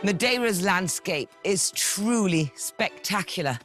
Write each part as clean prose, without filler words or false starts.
Madeira's landscape is truly spectacular.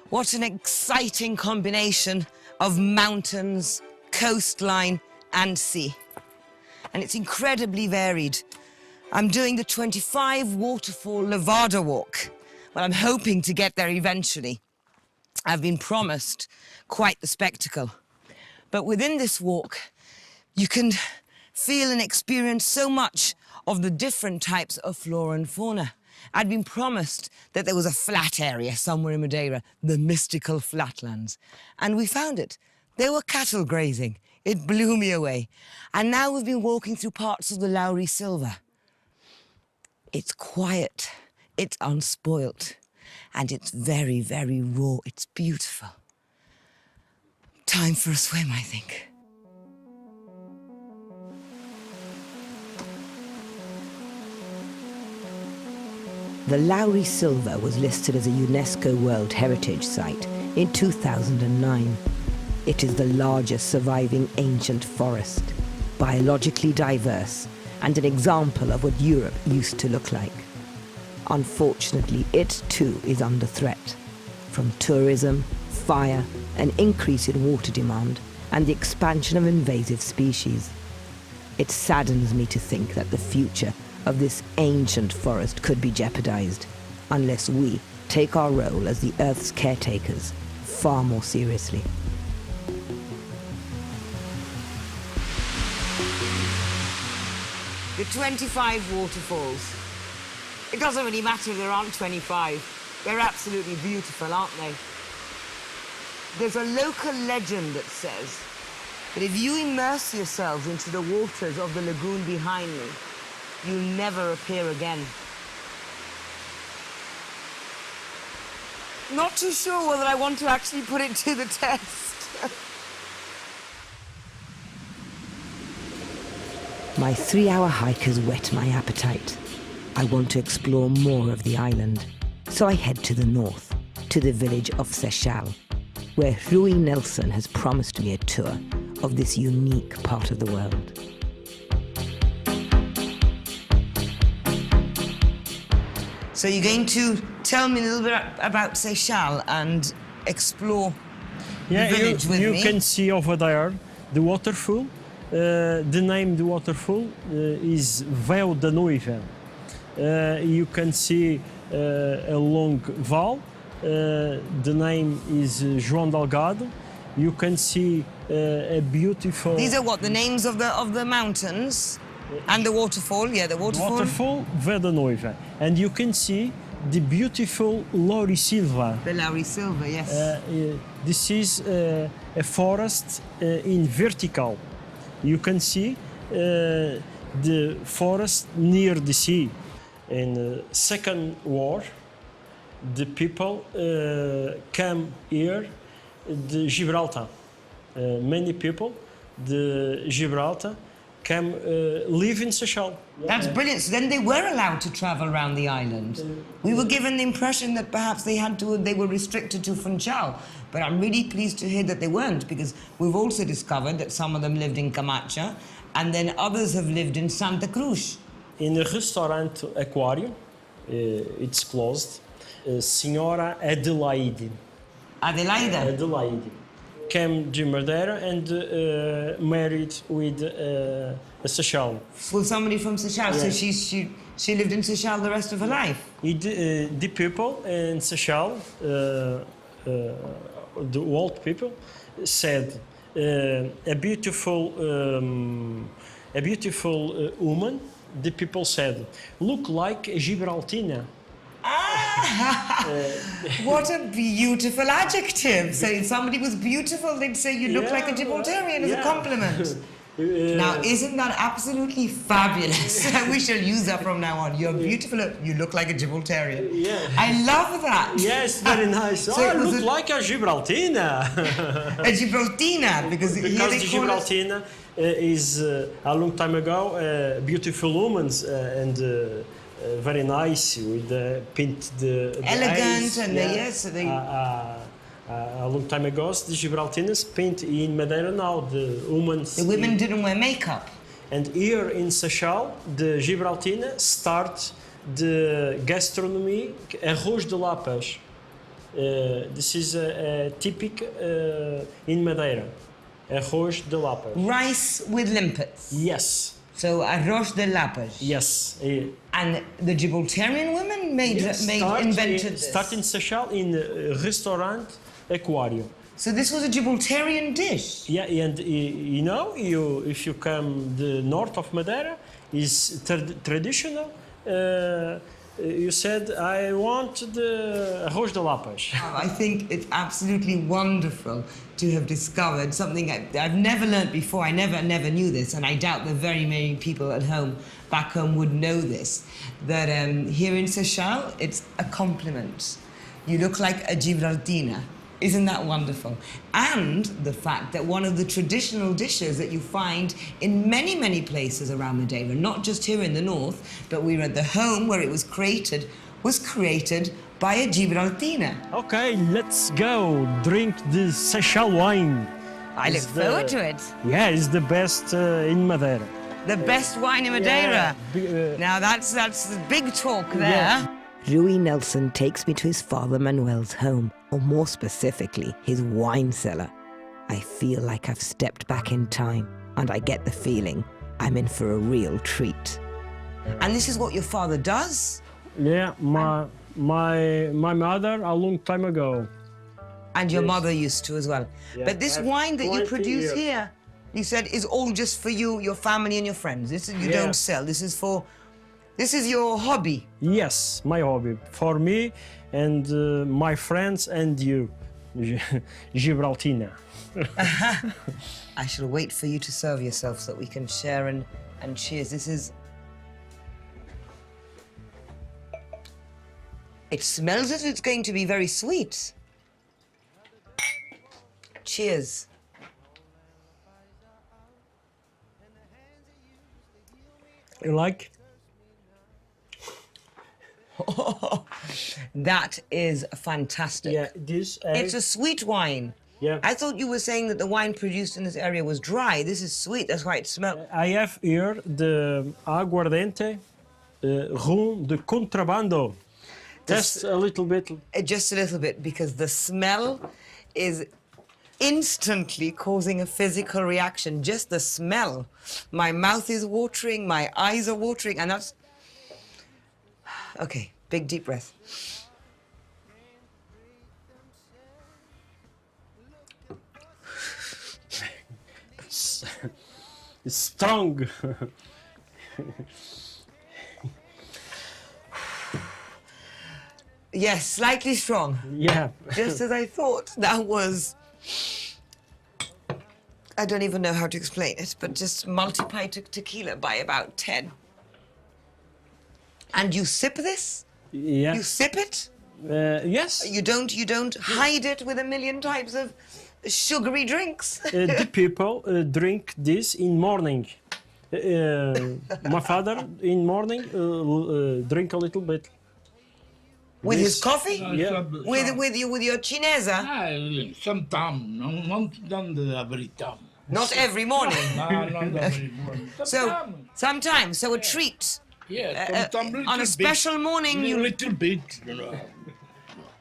What an exciting combination of mountains, coastline, and sea. And it's incredibly varied. I'm doing the 25 waterfall Levada walk. Well, I'm hoping to get there eventually. I've been promised quite the spectacle. But within this walk, you can feel and experience so much of the different types of flora and fauna. I'd been promised that there was a flat area somewhere in Madeira, the mystical flatlands. And we found it. There were cattle grazing. It blew me away. And now we've been walking through parts of the Lauri Silva. It's quiet, it's unspoilt, and it's very, very raw. It's beautiful. Time for a swim, I think. The Lauri Silva was listed as a UNESCO World Heritage Site in 2009. It is the largest surviving ancient forest, biologically diverse, and an example of what Europe used to look like. Unfortunately, it too is under threat from tourism, fire, an increase in water demand, and the expansion of invasive species. It saddens me to think that the future of this ancient forest could be jeopardized unless we take our role as the Earth's caretakers far more seriously. The 25 waterfalls. It doesn't really matter if there aren't 25. They're absolutely beautiful, aren't they? There's a local legend that says that if you immerse yourselves into the waters of the lagoon behind me, you'll never appear again. Not too sure whether I want to actually put it to the test. My 3-hour hike has whet my appetite. I want to explore more of the island, so I head to the north, to the village of Seixal, where Rui Nelson has promised me a tour of this unique part of the world. So you're going to tell me a little bit about Seixal and explore the village with me? You can see over there the waterfall. The name of the waterfall is Véu da Noiva. You can see a long valley. The name is João Delgado. You can see a beautiful... These are what, the names of the mountains? And the waterfall, yeah, the waterfall. Waterfall, Véu da Noiva. And you can see the beautiful Lauri Silva. The Lauri Silva, yes. This is a forest in vertical. You can see the forest near the sea. In the Second War, the people came here, the Gibraltar. Many people, the Gibraltar, came live in Seixal. That's brilliant. So then they were allowed to travel around the island. We were given the impression that perhaps they were restricted to Funchal. But I'm really pleased to hear that they weren't, because we've also discovered that some of them lived in Camacha, and then others have lived in Santa Cruz. In the restaurant Aquarium, it's closed. Senhora Adelaide. Adelaida? Adelaide came to Madeira and married with a Seixal. Well, somebody from Seixal, yeah. So she lived in Seixal the rest of her life? The people in Seixal, the old people, said a beautiful woman. The people said, look like a Gibraltina. Ah, what a beautiful adjective. So if somebody was beautiful, they'd say you look like a Gibraltarian as a compliment. Now, isn't that absolutely fabulous? We shall use that from now on. You're beautiful, you look like a Gibraltarian. Yeah. I love that. Yes, very nice. So I look like a Gibraltina. A Gibraltina, because the Gibraltina is, a long time ago, a beautiful woman and very nice, with paint the elegant eyes. And yeah. Yes. A long time ago, the Gibraltarians paint in Madeira now. The women didn't wear makeup. And here in Seixal, the Gibraltarians start the gastronomy, arroz de lapas. This is a typic in Madeira. Arroz de lapas. Rice with limpets. Yes. So arroz de lapas. Yes. And the Gibraltarian women invented this. Start in Seychelles in restaurant aquarium. So this was a Gibraltarian dish. Yeah, and you know, if you come the north of Madeira, is traditional. You said, I want the arroz de lapas. I think it's absolutely wonderful to have discovered something I've never learnt before. I never knew this, and I doubt that very many people at home, back home, would know this. That here in Seychelles, it's a compliment. You look like a Gibraltina. Isn't that wonderful? And the fact that one of the traditional dishes that you find in many, many places around Madeira, not just here in the north, but we were at the home where it was created by a Gibraltina. Okay, let's go drink the Seychelles wine. I look forward to it. Yeah, it's the best in Madeira. The best wine in Madeira. Yeah. Now that's the big talk there. Yeah. Rui Nelson takes me to his father Manuel's home, or more specifically, his wine cellar. I feel like I've stepped back in time, and I get the feeling I'm in for a real treat. And this is what your father does? Yeah, my mother a long time ago. And your Yes. mother used to as well. Yeah, But this I've wine that you 20 produce years. here, you said is all just for you, your family and your friends. This is, you Yeah. don't sell. This is your hobby. Yes, my hobby. For me and my friends and you, Gibraltina. I shall wait for you to serve yourself so that we can share and cheers. This is... It smells as if it's going to be very sweet. Cheers. You like? That is fantastic. Yeah, this. It's a sweet wine. Yeah. I thought you were saying that the wine produced in this area was dry. This is sweet. That's why it smells. I have here the aguardente rum de contrabando. Just a little bit. Just a little bit, because the smell is instantly causing a physical reaction. Just the smell. My mouth is watering, my eyes are watering, and that's... Okay, big deep breath. It's strong. Yes, slightly strong. Yeah. Just as I thought. That was... I don't even know how to explain it, but just multiply tequila by about 10. And you sip this? Yeah. You sip it? Yes. You don't hide it with a million types of sugary drinks? The people drink this in morning. My father in morning drink a little bit. With his coffee? Yeah. With your chinesa? Sometimes, not every time. Not every morning. No, not every morning. Sometimes, so a treat. Yeah, sometimes On a special morning, a you... little bit, you know.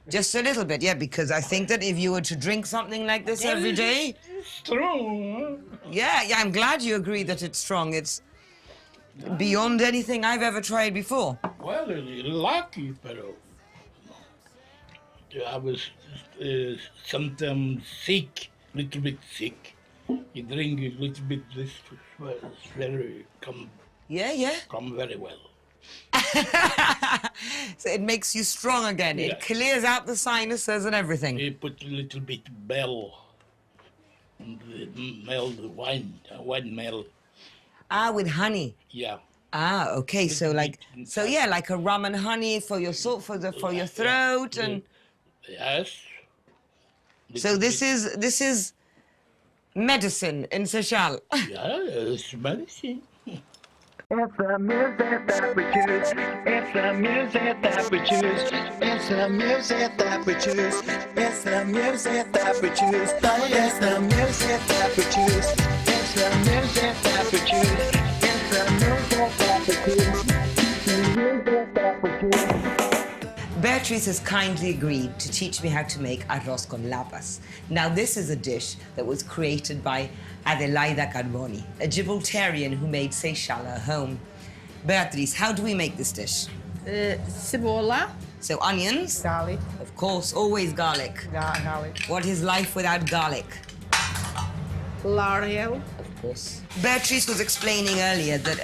Just a little bit, yeah, because I think that if you were to drink something like this every day... It's true, huh? Yeah, I'm glad you agree that it's strong. It's beyond anything I've ever tried before. Well, you're lucky, but I was sometimes sick, little bit sick. You drink a little bit this, it's very come very well. So it makes you strong again. Yeah. It clears out the sinuses and everything. You put a little bit bell, the wine mel. Ah, with honey. Yeah. Ah, okay. So like a rum and honey for your for your throat and. Yes. So this is medicine in Seychelles. Yeah, it's medicine. It's the music that we choose. It's the music that we choose. It's the music that we choose. It's the music that we choose. It's the music that we choose. It's the music that we choose. It's the music that we choose. The music that Beatrice has kindly agreed to teach me how to make arroz con lapas. Now, this is a dish that was created by Adelaida Carboni, a Gibraltarian who made Seychelles her home. Beatrice, how do we make this dish? Cebola. So onions? Garlic. Of course, always garlic. Garlic. What is life without garlic? L'Oreal. Of course. Beatrice was explaining earlier that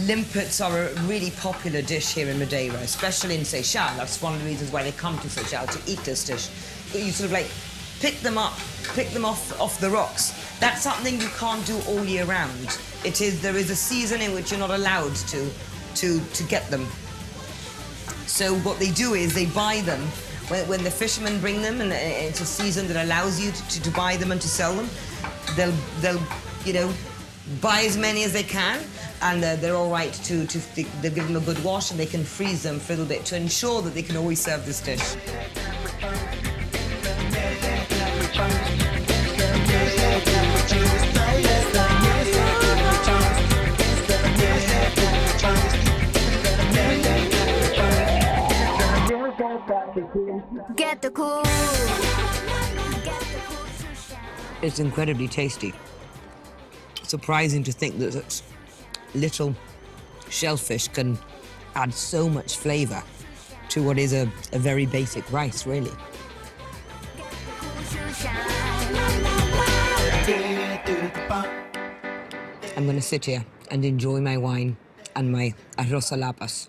limpets are a really popular dish here in Madeira, especially in Seychelles. That's one of the reasons why they come to Seychelles, to eat this dish. You sort of like pick them off the rocks. That's something you can't do all year round. There is a season in which you're not allowed to get them. So what they do is they buy them when the fishermen bring them, and it's a season that allows you to buy them and to sell them. They'll buy as many as they can, and they're all right they'll give them a good wash, and they can freeze them for a little bit to ensure that they can always serve this dish. Get the cool. It's incredibly tasty. Surprising to think that such little shellfish can add so much flavour to what is a very basic rice, really. I'm going to sit here and enjoy my wine and my arroz a lapas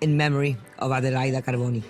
in memory of Adelaida Carboni.